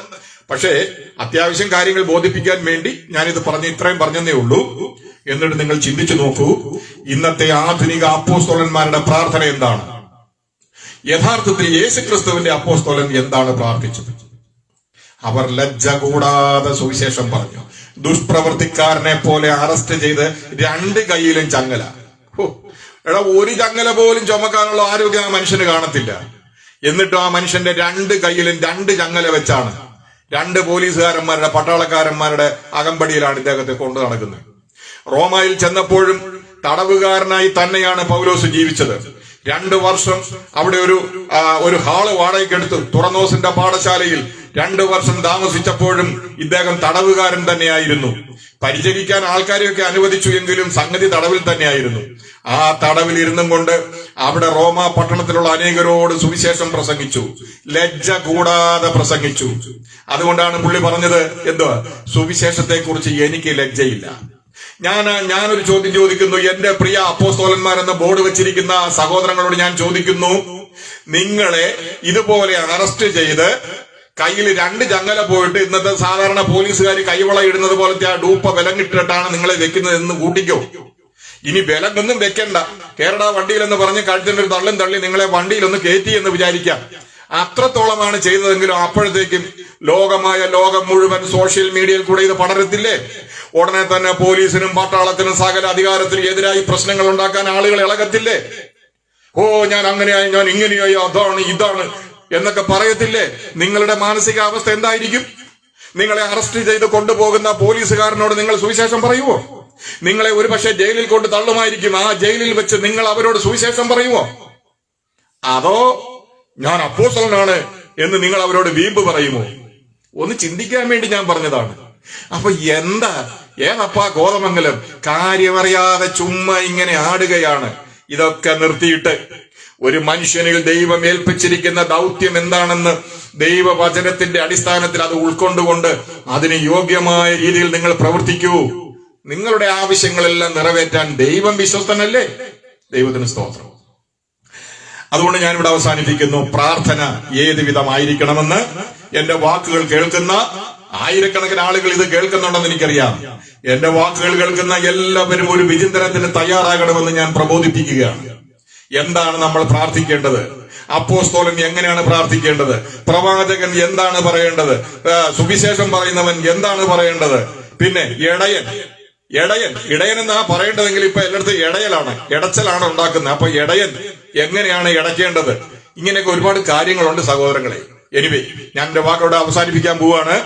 പക്ഷേ അത്യാവശ്യം കാര്യങ്ങൾ ബോധിപ്പിക്കാൻ വേണ്ടി ഞാനിത് ഇത്രയും പറഞ്ഞതേ ഉള്ളൂ. എന്നിട്ട് നിങ്ങൾ ചിന്തിച്ചു നോക്കൂ, ഇന്നത്തെ ആധുനിക അപ്പോസ്തലന്മാരുടെ പ്രാർത്ഥന എന്താണ്? യഥാർത്ഥത്തിൽ യേശുക്രിസ്തുവിന്റെ അപ്പോസ്തലൻ എന്താണ് പ്രാർത്ഥിച്ചത്? അവർ ലജ്ജ കൂടാതെ സുവിശേഷം പറഞ്ഞു. ദുഷ്പ്രവർത്തിക്കാരനെ പോലെ അറസ്റ്റ് ചെയ്ത് 2 കൈയിലും ചങ്ങല. ഒരു ചങ്ങല പോലും ചുമക്കാനുള്ള ആരോഗ്യം ആ മനുഷ്യന് കാണത്തില്ല. എന്നിട്ടും ആ മനുഷ്യന്റെ 2 കൈയിലും 2 ചങ്ങല വെച്ചാണ് 2 പോലീസുകാരന്മാരുടെ പട്ടാളക്കാരന്മാരുടെ അകമ്പടിയിലാണ് ഇദ്ദേഹത്തെ കൊണ്ടു നടക്കുന്നത്. റോമായിൽ ചെന്നപ്പോഴും തടവുകാരനായി തന്നെയാണ് പൗലോസ് ജീവിച്ചത്. 2 വർഷം അവിടെ ഒരു ഹാള് വാടകയ്ക്കെടുത്തു. തുറന്നോസിന്റെ പാഠശാലയിൽ 2 വർഷം താമസിച്ചപ്പോഴും ഇദ്ദേഹം തടവുകാരൻ തന്നെയായിരുന്നു. പരിചരിക്കാൻ ആൾക്കാരെയൊക്കെ അനുവദിച്ചു എങ്കിലും സംഗതി തടവിൽ തന്നെയായിരുന്നു. ആ തടവിൽ ഇരുന്നും കൊണ്ട് അവിടെ റോമാ പട്ടണത്തിലുള്ള അനേകരോട് സുവിശേഷം പ്രസംഗിച്ചു, ലജ്ജ കൂടാതെ പ്രസംഗിച്ചു. അതുകൊണ്ടാണ് പുള്ളി പറഞ്ഞത്, എന്തുവാ, സുവിശേഷത്തെ കുറിച്ച് എനിക്ക് ലജ്ജയില്ല. ഞാനൊരു ചോദ്യം ചോദിക്കുന്നു. എന്റെ പ്രിയ അപ്പോസ്തലന്മാരെന്ന ബോർഡ് വെച്ചിരിക്കുന്ന സഹോദരങ്ങളോട് ഞാൻ ചോദിക്കുന്നു, നിങ്ങളെ ഇതുപോലെ അറസ്റ്റ് ചെയ്ത് കയ്യിൽ 2 ചങ്ങല പോയിട്ട് ഇന്നത്തെ സാധാരണ പോലീസുകാർ കൈവള ഇടുന്നത് പോലത്തെ ആ ഡൂപ്പ വിലങ്ങിട്ടിട്ടാണ് നിങ്ങളെ വെക്കുന്നത് എന്ന് കൂട്ടിക്കോ. ഇനി വിലങ്ങൊന്നും വെക്കണ്ട, കേരള വണ്ടിയിലെന്ന് പറഞ്ഞ് കഴുത്തിന്റെ ഒരു തള്ളും തള്ളി നിങ്ങളെ വണ്ടിയിലൊന്ന് കയറ്റി എന്ന് വിചാരിക്കാം. അത്രത്തോളമാണ് ചെയ്തതെങ്കിലും അപ്പോഴത്തേക്കും ലോകം മുഴുവൻ സോഷ്യൽ മീഡിയയിൽ കൂടെ ഇത് പടരത്തില്ലേ? ഉടനെ തന്നെ പോലീസിനും പട്ടാളത്തിനും സകല അധികാരത്തിനും എതിരായി പ്രശ്നങ്ങൾ ഉണ്ടാക്കാൻ ആളുകൾ ഇളകത്തില്ലേ? ഓ, ഞാൻ അങ്ങനെയായി, ഞാൻ ഇങ്ങനെയായി, അതാണ് ഇതാണ് എന്നൊക്കെ പറയത്തില്ലേ? നിങ്ങളുടെ മാനസികാവസ്ഥ എന്തായിരിക്കും? നിങ്ങളെ അറസ്റ്റ് ചെയ്ത് കൊണ്ടുപോകുന്ന പോലീസുകാരനോട് നിങ്ങൾ സുവിശേഷം പറയുമോ? നിങ്ങളെ ഒരുപക്ഷെ ജയിലിൽ കൊണ്ട് തള്ളുമായിരിക്കും. ആ ജയിലിൽ വെച്ച് നിങ്ങൾ അവരോട് സുവിശേഷം പറയുമോ? അതോ ഞാൻ അപ്പോസ്തലനാണ് എന്ന് നിങ്ങൾ അവരോട് വീമ്പ് പറയുമോ? ഒന്ന് ചിന്തിക്കാൻ വേണ്ടി ഞാൻ പറഞ്ഞതാണ്. അപ്പൊ ഏതപ്പാ കോതമംഗലം? കാര്യമറിയാതെ ചുമ്മാ ഇങ്ങനെ ആടുകയാണ്. ഇതൊക്കെ നിർത്തിയിട്ട് ഒരു മനുഷ്യനിൽ ദൈവം ഏൽപ്പിച്ചിരിക്കുന്ന ദൗത്യം എന്താണെന്ന് ദൈവവചനത്തിന്റെ അടിസ്ഥാനത്തിൽ അത് ഉൾക്കൊണ്ടുകൊണ്ട് അതിന് യോഗ്യമായ രീതിയിൽ നിങ്ങൾ പ്രവർത്തിക്കൂ. നിങ്ങളുടെ ആവശ്യങ്ങളെല്ലാം നിറവേറ്റാൻ ദൈവം വിശ്വസ്തനല്ലേ? ദൈവത്തിന് സ്തോത്രം. അതുകൊണ്ട് ഞാനിവിടെ അവസാനിപ്പിക്കുന്നു. പ്രാർത്ഥന ഏത് വിധമായിരിക്കണമെന്ന് എന്റെ വാക്കുകൾ കേൾക്കുന്ന ആയിരക്കണക്കിന് ആളുകൾ ഇത് കേൾക്കുന്നുണ്ടെന്ന് എനിക്കറിയാം. എന്റെ വാക്കുകൾ കേൾക്കുന്ന എല്ലാവരും ഒരു വിചിന്തനത്തിന് തയ്യാറാകണമെന്ന് ഞാൻ പ്രബോധിപ്പിക്കുകയാണ്. എന്താണ് നമ്മൾ പ്രാർത്ഥിക്കേണ്ടത്? അപ്പോസ്തലൻ എങ്ങനെയാണ് പ്രാർത്ഥിക്കേണ്ടത്? പ്രവാചകൻ എന്താണ് പറയേണ്ടത്? സുവിശേഷം പറയുന്നവൻ എന്താണ് പറയേണ്ടത്? പിന്നെ ഇടയൻ എന്നാ പറയേണ്ടതെങ്കിൽ ഇപ്പൊ എല്ലായിടത്തും ഇടച്ചലാണ് ഉണ്ടാക്കുന്നത്. അപ്പൊ ഇടയൻ എങ്ങനെയാണ് ഇടയ്ക്കേണ്ടത്? ഇങ്ങനെയൊക്കെ ഒരുപാട് കാര്യങ്ങളുണ്ട് സഹോദരങ്ങളെ. എനിവേ, ഞാൻ എന്റെ വാക്കോടെ അവസാനിപ്പിക്കാൻ പോവാണ്.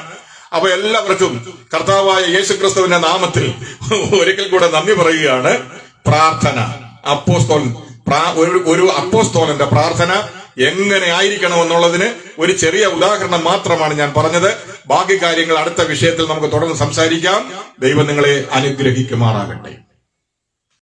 അപ്പൊ എല്ലാവർക്കും കർത്താവായ യേശുക്രിസ്തുവിന്റെ നാമത്തിൽ ഒരിക്കൽ കൂടെ നന്ദി പറയുകയാണ്. പ്രാർത്ഥന, ഒരു അപ്പോസ്തലന്റെ പ്രാർത്ഥന എങ്ങനെ ആയിരിക്കണമെന്നുള്ളതിന് ഒരു ചെറിയ ഉദാഹരണം മാത്രമാണ് ഞാൻ പറഞ്ഞത്. ബാക്കി കാര്യങ്ങൾ അടുത്ത വിഷയത്തിൽ നമുക്ക് തുടർന്ന് സംസാരിക്കാം. ദൈവം നിങ്ങളെ അനുഗ്രഹിക്കുമാറാകട്ടെ.